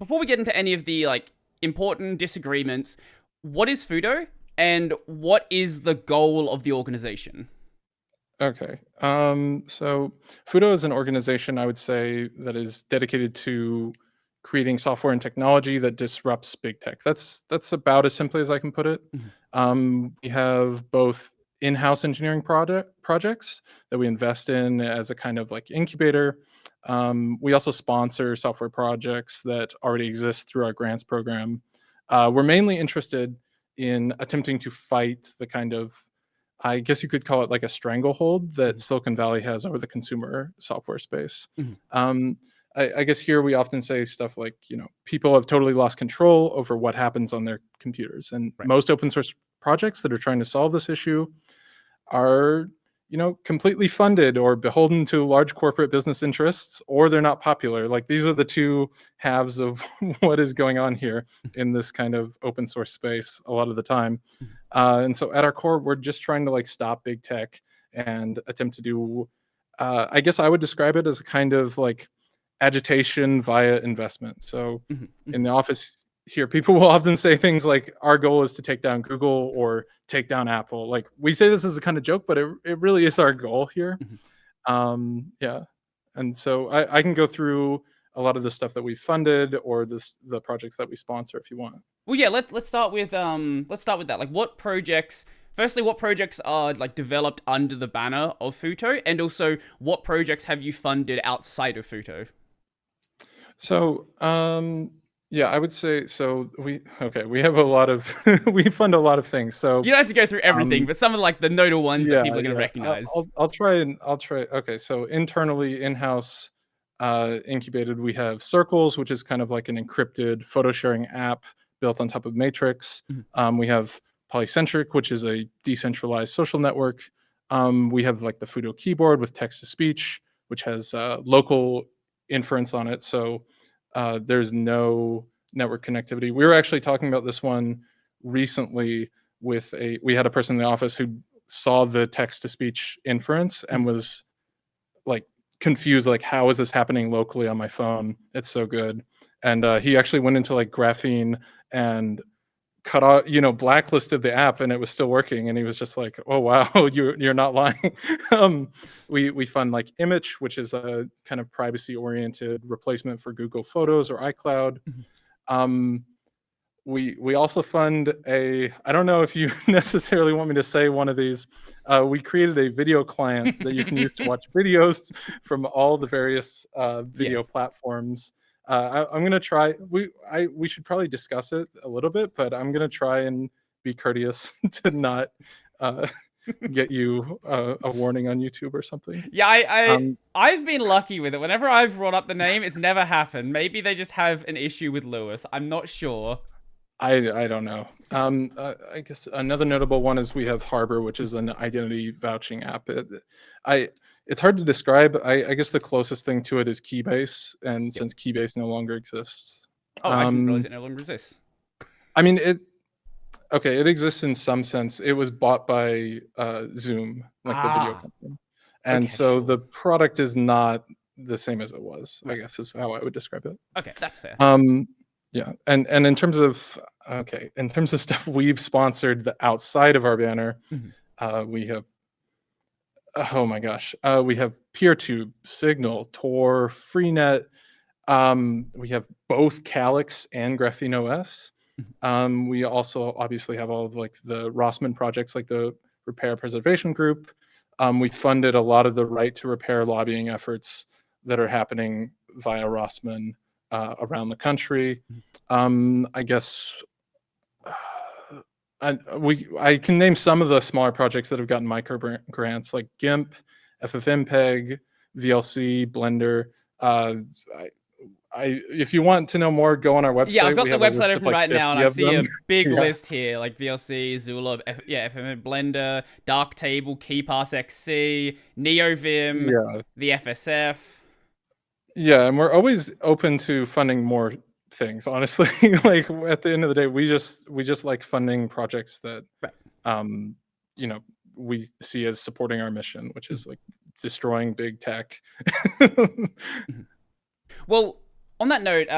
before we get into any of the like important disagreements, what is Futo and what is the goal of the organization? Okay. So Futo is an organization I would say that is dedicated to creating software and technology that disrupts big tech. That's about as simply as I can put it. Mhm. We have both in-house engineering projects that we invest in as a kind of like incubator. We also sponsor software projects that already exist through our grants program. We're mainly interested in attempting to fight the kind of, I guess you could call it like a stranglehold that Mhm. Silicon Valley has over the consumer software space. Mhm. Um, I guess here we often say stuff like, people have totally lost control over what happens on their computers. And Right. most open source projects that are trying to solve this issue are, completely funded or beholden to large corporate business interests, or they're not popular. Like these are the two halves of what is going on here in this kind of open source space a lot of the time. Mhm. And so at our core, we're just trying to like stop big tech and attempt to do, I guess I would describe it as a kind of like agitation via investment. So Mhm. in Mhm. the office here, people will often say things like, our goal is to take down Google or take down Apple. Like we say this as a kind of joke, but it really is our goal here. Mhm. Yeah. And so I can go through a lot of the stuff that we funded or the projects that we sponsor if you want. Well, yeah. Let's start with that. Like, what projects? Firstly, what projects are like developed under the banner of Futo, and also what projects have you funded outside of Futo? So, yeah, I would say so. We have a lot of we fund a lot of things. So, You don't have to go through everything, um, but some of like the notable ones that yeah, people are going to yeah. recognize. I'll try. Okay, so internally, in house, incubated, we have Circles, which is kind of like an encrypted photo sharing app built on top of Matrix. Mhm. We have Polycentric, which is a decentralized social network. We have like the Fudo keyboard with text to speech, which has local inference on it. So there's no network connectivity. We were actually talking about this one recently we had a person in the office who saw the text to speech inference and Mhm. was like confused, like, how is this happening locally on my phone? It's so good. And he actually went into like graphene and cut off, blacklisted the app, and it was still working. And he was just like, oh wow, you're not lying. We fund like Image, which is a kind of privacy oriented replacement for Google Photos or iCloud. Mhm. um we also fund a, I don't know if you necessarily want me to say one of these. We created a video client that you can use to watch videos from all the various video Yes. platforms. I'm gonna try. We should probably discuss it a little bit, but I'm gonna try and be courteous to not uh, get you a warning on YouTube or something. Yeah, Um, I've been lucky with it. Whenever I've brought up the name, it's never happened. Maybe they just have an issue with Lewis. I'm not sure. I don't know. I guess another notable one is we have Harbor, which is an identity vouching app. I it's hard to describe. I guess the closest thing to it is Keybase, and Yep. since Keybase no longer exists, Oh, I didn't realize um, it no longer exists. I mean it. Okay, it exists in some sense. It was bought by Zoom, like the video Ah, company, and okay, so the sure. product is not the same as it was, I Right. guess is how I would describe it. Okay, that's fair. Um, yeah, and in terms of, okay, in terms of stuff we've sponsored the outside of our banner, Mhm. we have, oh my gosh, we have PeerTube, Signal, Tor, Freenet. We have both Calyx and Graphene OS. Mhm. We also obviously have all of like the Rossman projects, like the Repair Preservation Group. We funded a lot of the right to repair lobbying efforts that are happening via Rossman around the country. Mhm. I guess I can name some of the smaller projects that have gotten micro grants like GIMP, FFmpeg, VLC, Blender. Uh, I, if you want to know more, go on our Yeah, I've website. got We the have a website list of open like right now, and 50 I of see them. a big Yeah, list here, like VLC, Zula, FFmpeg, Blender, Darktable, KeyPass XC, NeoVim, yeah, the FSF. yeah, and we're always open to funding more things. Honestly, like at the end of the day, we just like funding projects that Right. um, you know we see as supporting our mission, which Mhm. is like destroying big tech. Mhm. Well, on that note,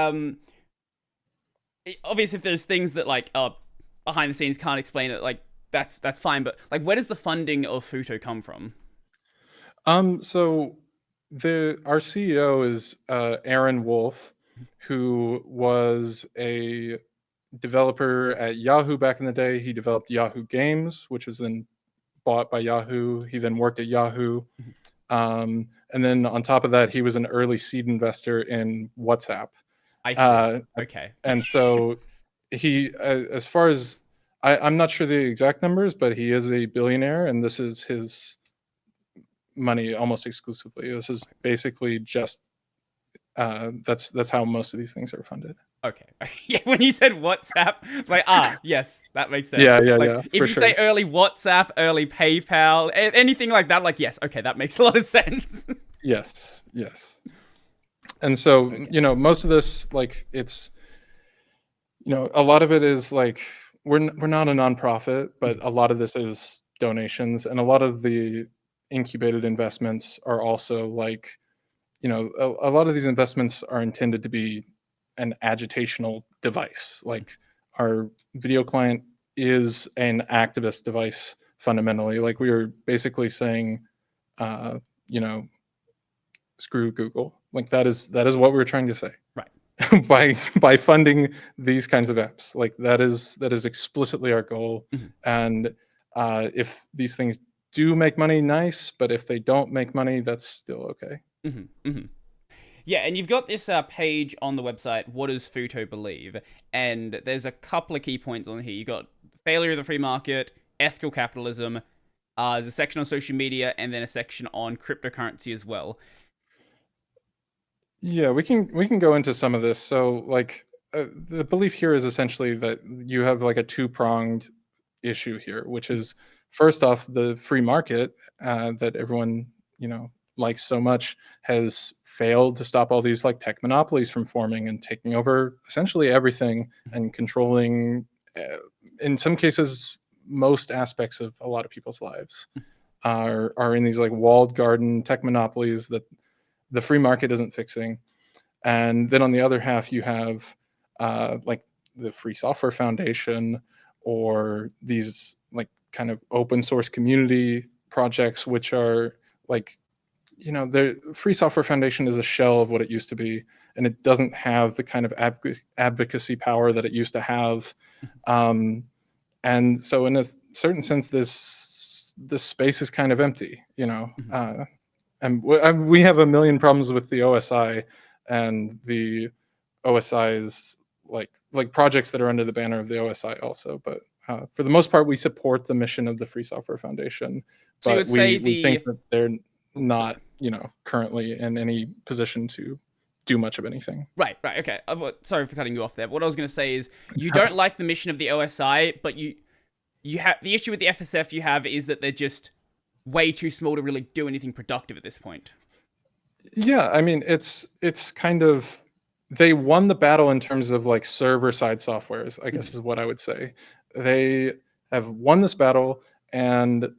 obviously if there's things that like behind the scenes can't explain it, like that's fine. But like, where does the funding of Futo come from? So the our CEO is Aaron Wolf, who was a developer at Yahoo back in the day. He developed Yahoo Games, which was then bought by Yahoo. He then worked at Yahoo. And then on top of that, he was an early seed investor in WhatsApp. I see. Uh, Okay. and so as far as I'm not sure the exact numbers, but he is a billionaire, and this is his money almost exclusively. This is basically just that's how most of these things are funded. Okay. Yeah, when you said WhatsApp, it's like, yes, that makes sense. Yeah, Like, if for you say sure. early WhatsApp, early PayPal, anything like that, like, yes, okay, that makes a lot of sense. Yes. And so, Okay. most of this, like, it's, a lot of it is like we're not a nonprofit, but Mhm. a lot of this is donations, and a lot of the incubated investments are also like, a lot of these investments are intended to be an agitational device. Like our video client is an activist device fundamentally. Like we were basically saying, uh, you know, screw Google. Like that is what we're trying to say Right. by funding these kinds of apps. Like that is explicitly our goal. Mhm. And if these things do make money, nice. But if they don't make money, that's still okay. Mhm. Mhm. Yeah, and you've got this page on the website, What Does Futo Believe? And there's a couple of key points on here. You got failure of the free market, ethical capitalism, there's a section on social media, and then a section on cryptocurrency as well. Yeah, we can go into some of this. So, like, the belief here is essentially that you have like a two-pronged issue here, which is first off, the free market that everyone likes so much has failed to stop all these like tech monopolies from forming and taking over essentially everything and controlling, uh, in some cases, most aspects of a lot of people's lives. Are in these like walled garden tech monopolies that the free market isn't fixing. And then on the other half, you have like the Free Software Foundation or these like kind of open source community projects, which are like, the Free Software Foundation is a shell of what it used to be, and it doesn't have the kind of advocacy power that it used to have. Um, and so, in a certain sense, this space is kind of empty, Mhm. and we have a million problems with the OSI and the OSI's like projects that are under the banner of the OSI also. But for the most part, we support the mission of the Free Software Foundation, So you but would say we think the. that they're Oh, sorry. not currently in any position to do much of anything. Right, right, okay. Sorry for cutting you off there. But what I was going to say is you don't like the mission of the OSI, but you have the issue with the FSF you have is that they're just way too small to really do anything productive at this point. Yeah, I mean, it's kind of they won the battle in terms of like server side softwares, I guess Mhm. is what I would say. They have won this battle, and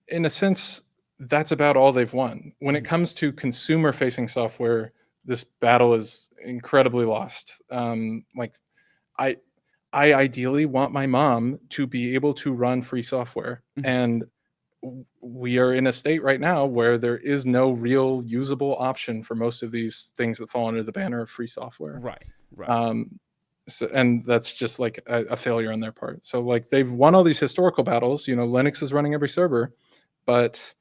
in a sense, that's about all they've won. When it Mhm. comes to consumer facing software, this battle is incredibly lost. Like I I ideally want my mom to be able to run free software, Mhm. and we are in a state right now where there is no real usable option for most of these things that fall under the banner of free software. Right, right. Um, and that's just like a failure on their part. So like they've won all these historical battles. Linux is running every server, but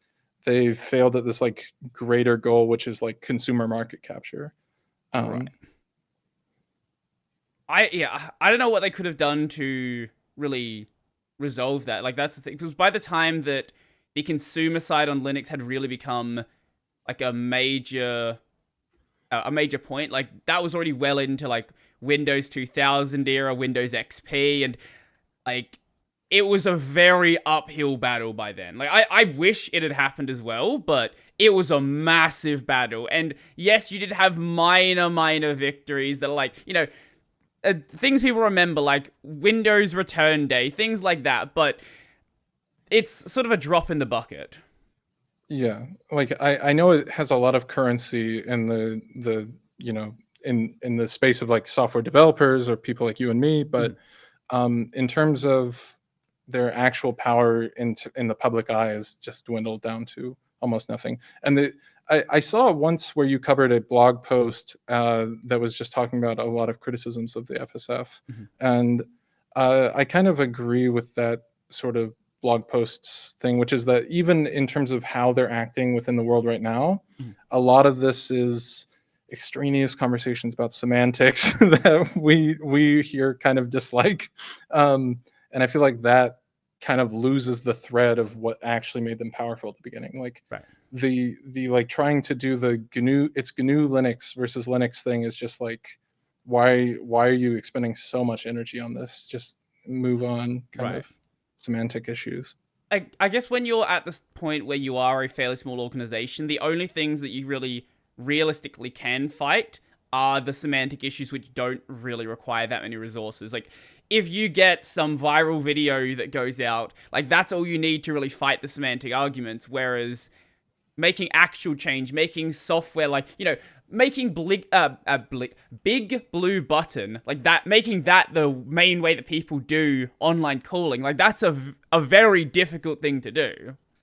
they've failed at this like greater goal, which is like consumer market capture. Right. Um, I don't know what they could have done to really resolve that. Like that's the thing. Because by the time that the consumer side on Linux had really become like a major point, like that was already well into like Windows 2000 era, Windows XP, and like it was a very uphill battle by then. Like I wish it had happened as well, but it was a massive battle. And yes, you did have minor victories that are like, things people remember, like Windows Return Day, things like that. But it's sort of a drop in the bucket. yeah, like I know it has a lot of currency in the in the space of like software developers or people like you and me, but in terms of their actual power in the public eye is just dwindled down to almost nothing. And I saw once where you covered a blog post that was just talking about a lot of criticisms of the FSF, and I kind of agree with that sort of blog posts thing, which is that even in terms of how they're acting within the world right now, a lot of this is extraneous conversations about semantics that we here kind of dislike, and I feel like that kind of loses the thread of what actually made them powerful at the beginning. Like the like trying to do the GNU Linux versus Linux thing is just like, why are you expending so much energy on this? Just move on, kind of semantic issues. I guess when you're at this point where you are a fairly small organization, the only things that you really realistically can fight are the semantic issues, which don't really require that many resources. Like, if you get some viral video that goes out, like, that's all you need to really fight the semantic arguments, whereas making actual change, making software, like, you know, making big blue button, like that, making that the main way that people do online calling, like, that's a very difficult thing to do.